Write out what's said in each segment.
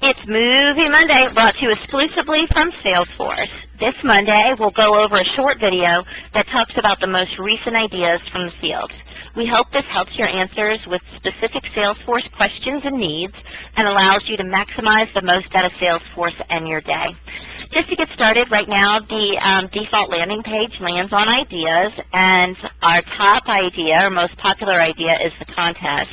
It's Movie Monday, brought to you exclusively from Salesforce. This Monday, we'll go over a short video that talks about the most recent ideas from the field. We hope this helps your answers with specific Salesforce questions and needs and allows you to maximize the most out of Salesforce and your day. Just to get started, right now the default landing page lands on ideas, and our top idea, or most popular idea, is the contest.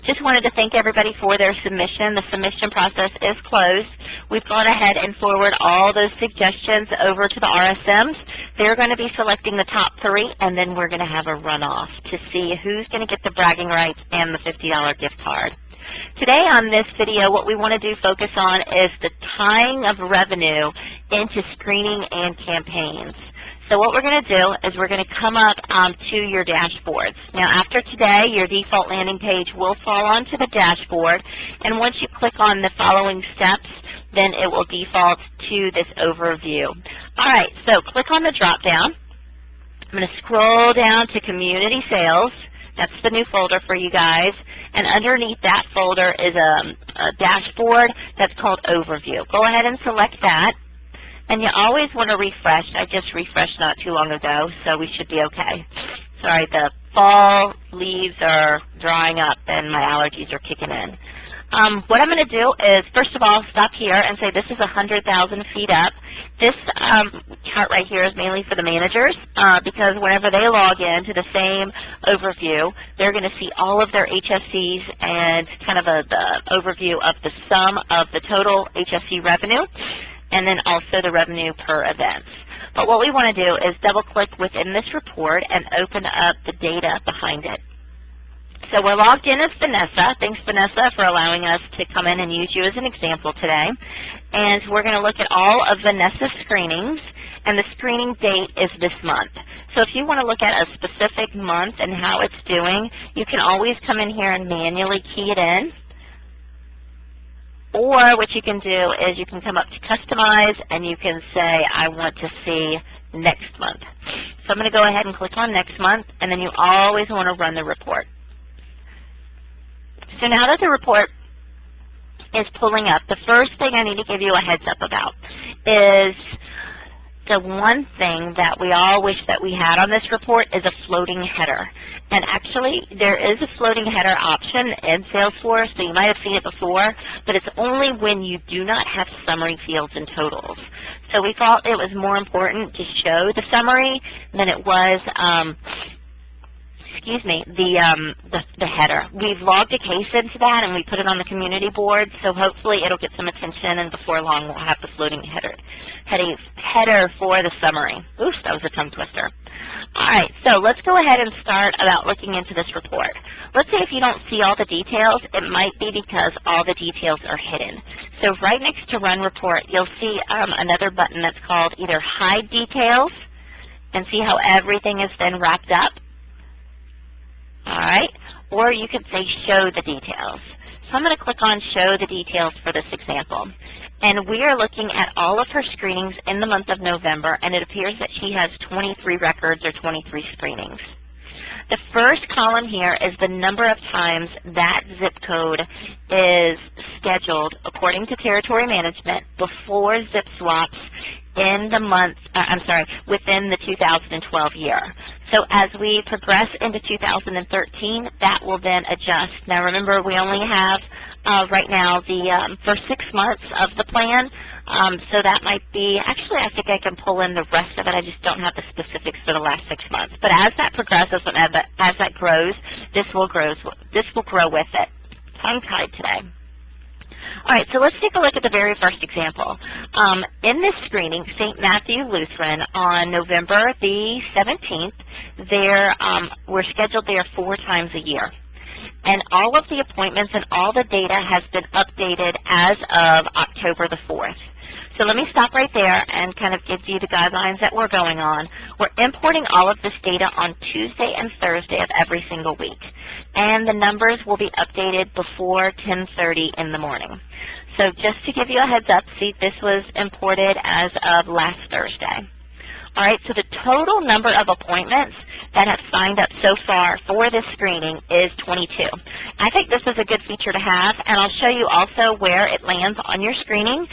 Just wanted to thank everybody for their submission. The submission process is closed. We've gone ahead and forwarded all those suggestions over to the RSMs. They're going to be selecting the top 3, and then we're going to have a runoff to see who's going to get the bragging rights and the $50 gift card. Today on this video, what we want to do focus on is the tying of revenue into screening and campaigns. So what we're going to do is we're going to come up to your dashboards. Now after today, your default landing page will fall onto the dashboard, and once you click on the following steps, then it will default to this overview. All right, so click on the drop down. I'm going to scroll down to Community Sales. That's the new folder for you guys. And underneath that folder is a dashboard that's called Overview. Go ahead and select that. And you always want to refresh. I just refreshed not too long ago, so we should be okay. Sorry, the fall leaves are drying up and my allergies are kicking in. What I'm going to do is, first of all, stop here and say this is 100,000 feet up. This chart right here is mainly for the managers because whenever they log in to the same overview, they're going to see all of their HSCs and kind of the overview of the sum of the total HSC revenue, and then also the revenue per event. But what we want to do is double-click within this report and open up the data behind it. So we're logged in as Vanessa. Thanks, Vanessa, for allowing us to come in and use you as an example today. And we're going to look at all of Vanessa's screenings, and the screening date is this month. So if you want to look at a specific month and how it's doing, you can always come in here and manually key it in. Or what you can do is you can come up to Customize, and you can say, I want to see next month. So I'm going to go ahead and click on next month, and then you always want to run the report. So now that the report is pulling up, the first thing I need to give you a heads up about is the one thing that we all wish that we had on this report is a floating header. And actually, there is a floating header option in Salesforce, so you might have seen it before, but it's only when you do not have summary fields and totals. So we thought it was more important to show the summary than it was the header. We've logged a case into that, and we put it on the community board, so hopefully it'll get some attention, and before long we'll have the floating header for the summary. Oof, that was a tongue twister. All right, so let's go ahead and start about looking into this report. Let's say if you don't see all the details, it might be because all the details are hidden. So right next to Run Report, you'll see another button that's called either Hide Details, and see how everything is then wrapped up. All right, or you could say Show the Details. So I'm going to click on Show the Details for this example. And we are looking at all of her screenings in the month of November, and it appears that she has 23 records or 23 screenings. The first column here is the number of times that zip code is scheduled according to territory management before zip swaps in the month, within the 2012 year. So as we progress into 2013, that will then adjust. Now remember, we only have right now the first 6 months of the plan, so that might be, actually I think I can pull in the rest of it, I just don't have the specifics for the last 6 months. But as that progresses, as that grows, this will grow with it. Tongue-tied today. All right, so let's take a look at the very first example. In this screening, St. Matthew Lutheran, on November the 17th, we're scheduled there 4 times a year. And all of the appointments and all the data has been updated as of October the 4th. So let me stop right there and kind of give you the guidelines that we're going on. We're importing all of this data on Tuesday and Thursday of every single week. And the numbers will be updated before 10:30 in the morning. So just to give you a heads up, see, this was imported as of last Thursday. All right, so the total number of appointments that have signed up so far for this screening is 22. I think this is a good feature to have, and I'll show you also where it lands on your screening,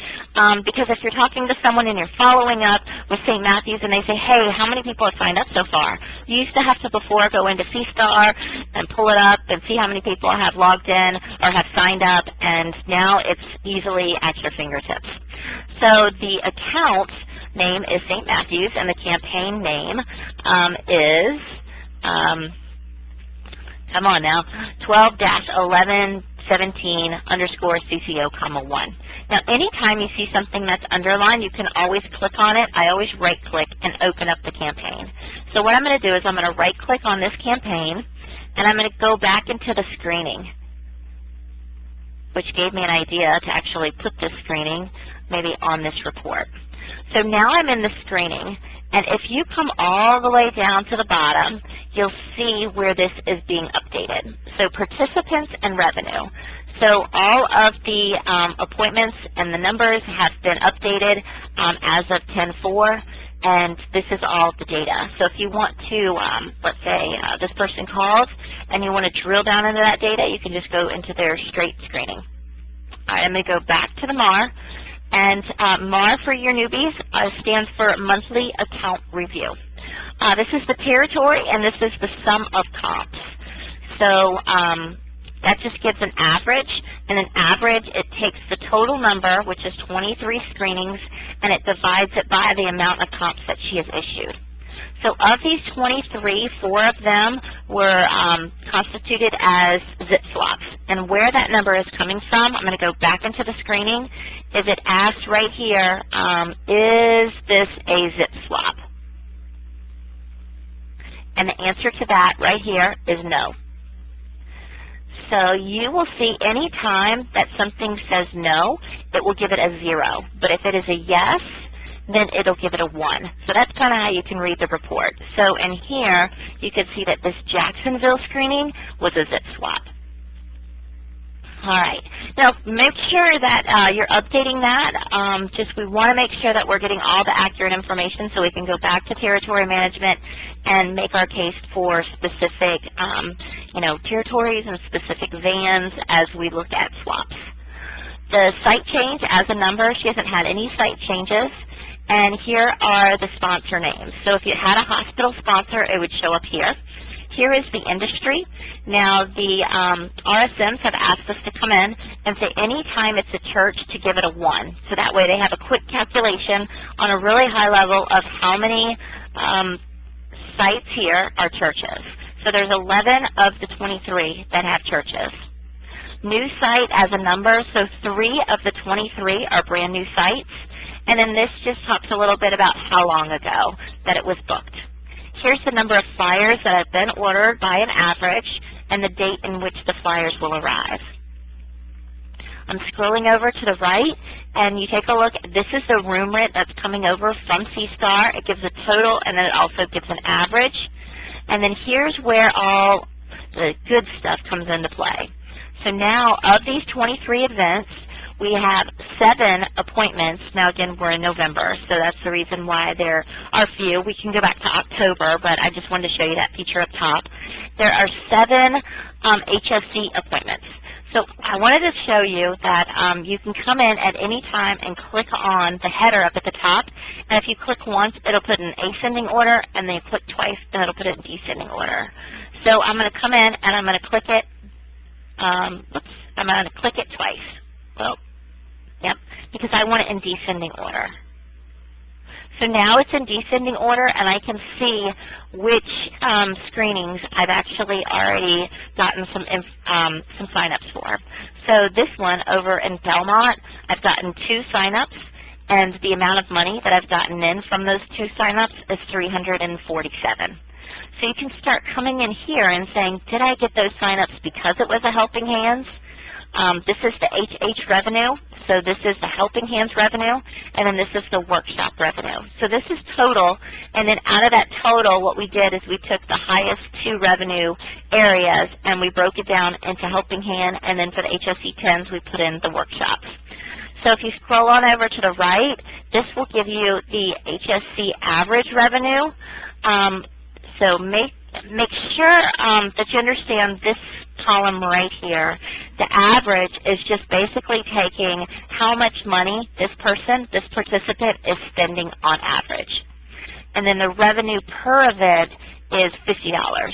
because if you're talking to someone and you're following up with St. Matthews and they say, hey, how many people have signed up so far? You used to have to before go into CSTAR and pull it up and see how many people have logged in or have signed up, and now it's easily at your fingertips. So the account name is St. Matthews, and the campaign name is, come on now, 12-1117_CCO, 1. Now, anytime you see something that's underlined, you can always click on it. I always right-click and open up the campaign. So what I'm going to do is I'm going to right-click on this campaign, and I'm going to go back into the screening, which gave me an idea to actually put this screening maybe on this report. So now I'm in the screening, and if you come all the way down to the bottom, you'll see where this is being updated. So participants and revenue. So all of the appointments and the numbers have been updated as of 10/4, and this is all the data. So if you want to, let's say this person calls, and you want to drill down into that data, you can just go into their straight screening. All right, I'm going to go back to the MAR. And MAR, for your newbies, stands for Monthly Account Review. This is the territory, and this is the sum of comps. So that just gives an average, and an average, it takes the total number, which is 23 screenings, and it divides it by the amount of comps that she has issued. So of these 23, 4 of them were constituted as zip swaps. And where that number is coming from, I'm going to go back into the screening, is it asked right here, is this a zip swap? And the answer to that right here is no. So you will see any time that something says no, it will give it a 0. But if it is a yes, then it'll give it a 1. So that's kind of how you can read the report. So in here, you can see that this Jacksonville screening was a zip swap. All right. Now, make sure that you're updating that. We want to make sure that we're getting all the accurate information so we can go back to territory management and make our case for specific, territories and specific vans as we look at swaps. The site change as a number, she hasn't had any site changes. And here are the sponsor names. So if you had a hospital sponsor, it would show up here. Here is the industry. Now, the RSMs have asked us to come in and say any time it's a church to give it a 1. So that way they have a quick calculation on a really high level of how many sites here are churches. So there's 11 of the 23 that have churches. New site as a number, so 3 of the 23 are brand new sites. And then this just talks a little bit about how long ago that it was booked. Here's the number of flyers that have been ordered by an average and the date in which the flyers will arrive. I'm scrolling over to the right, and you take a look. This is the room rent that's coming over from CSTAR. It gives a total, and then it also gives an average. And then here's where all the good stuff comes into play. So now, of these 23 events, we have 7 appointments. Now, again, we're in November, so that's the reason why there are few. We can go back to October, but I just wanted to show you that feature up top. There are 7 HSC appointments. So I wanted to show you that you can come in at any time and click on the header up at the top. And if you click once, it'll put in ascending order, and then you click twice, and it'll put it in descending order. So I'm going to come in, and I'm going to click it. I'm going to click it twice. Well, yep, because I want it in descending order. So now it's in descending order, and I can see which screenings I've actually already gotten some sign-ups for. So this one over in Belmont, I've gotten 2 sign-ups, and the amount of money that I've gotten in from those 2 sign-ups is $347. So you can start coming in here and saying, did I get those sign-ups because it was a Helping Hands? This is the HH revenue, so this is the Helping Hands revenue, and then this is the workshop revenue. So this is total, and then out of that total, what we did is we took the highest 2 revenue areas, and we broke it down into Helping Hand, and then for the HSC 10s, we put in the workshops. So if you scroll on over to the right, This will give you the HSC average revenue. So make sure that you understand this column right here. The average is just basically taking how much money this participant is spending on average. And then the revenue per event is $50.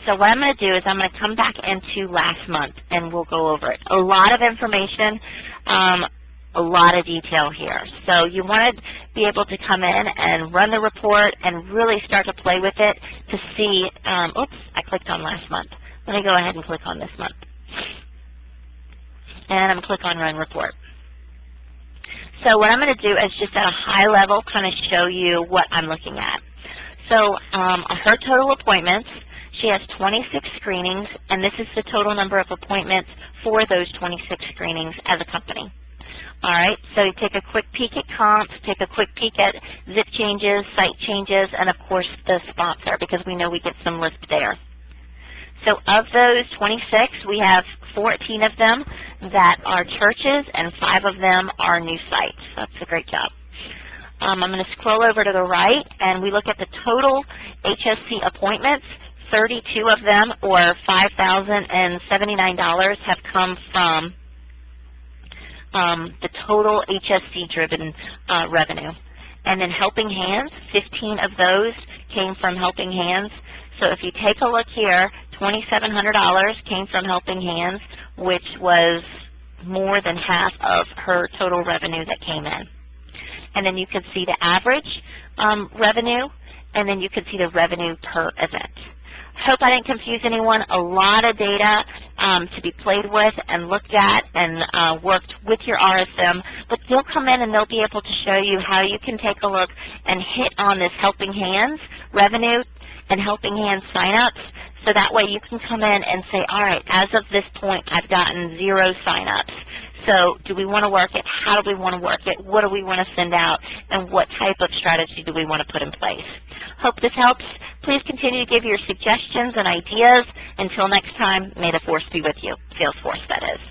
So what I'm going to do is I'm going to come back into last month and we'll go over it. A lot of information, a lot of detail here. So you want to be able to come in and run the report and really start to play with it to see, oops, I clicked on last month. Let me go ahead and click on this month. And I'm going to click on Run Report. So what I'm going to do is just at a high level kind of show you what I'm looking at. So her total appointments, she has 26 screenings, and this is the total number of appointments for those 26 screenings as a company. All right, so you take a quick peek at comps, take a quick peek at zip changes, site changes, and of course the sponsor, because we know we get some lift there. So of those 26, we have 14 of them that are churches, and 5 of them are new sites. That's a great job. I'm going to scroll over to the right, and we look at the total HSC appointments. 32 of them, or $5,079, have come from the total HSC-driven revenue. And then Helping Hands, 15 of those came from Helping Hands. So if you take a look here, $2,700 came from Helping Hands, which was more than half of her total revenue that came in. And then you can see the average revenue, and then you can see the revenue per event. Hope I didn't confuse anyone. A lot of data to be played with and looked at and worked with your RSM, but they'll come in and they'll be able to show you how you can take a look and hit on this Helping Hands revenue and Helping Hands signups, so that way you can come in and say, all right, as of this point, I've gotten 0 signups. So do we want to work it? How do we want to work it? What do we want to send out? And what type of strategy do we want to put in place? Hope this helps. Please continue to give your suggestions and ideas. Until next time, may the force be with you. Salesforce, that is.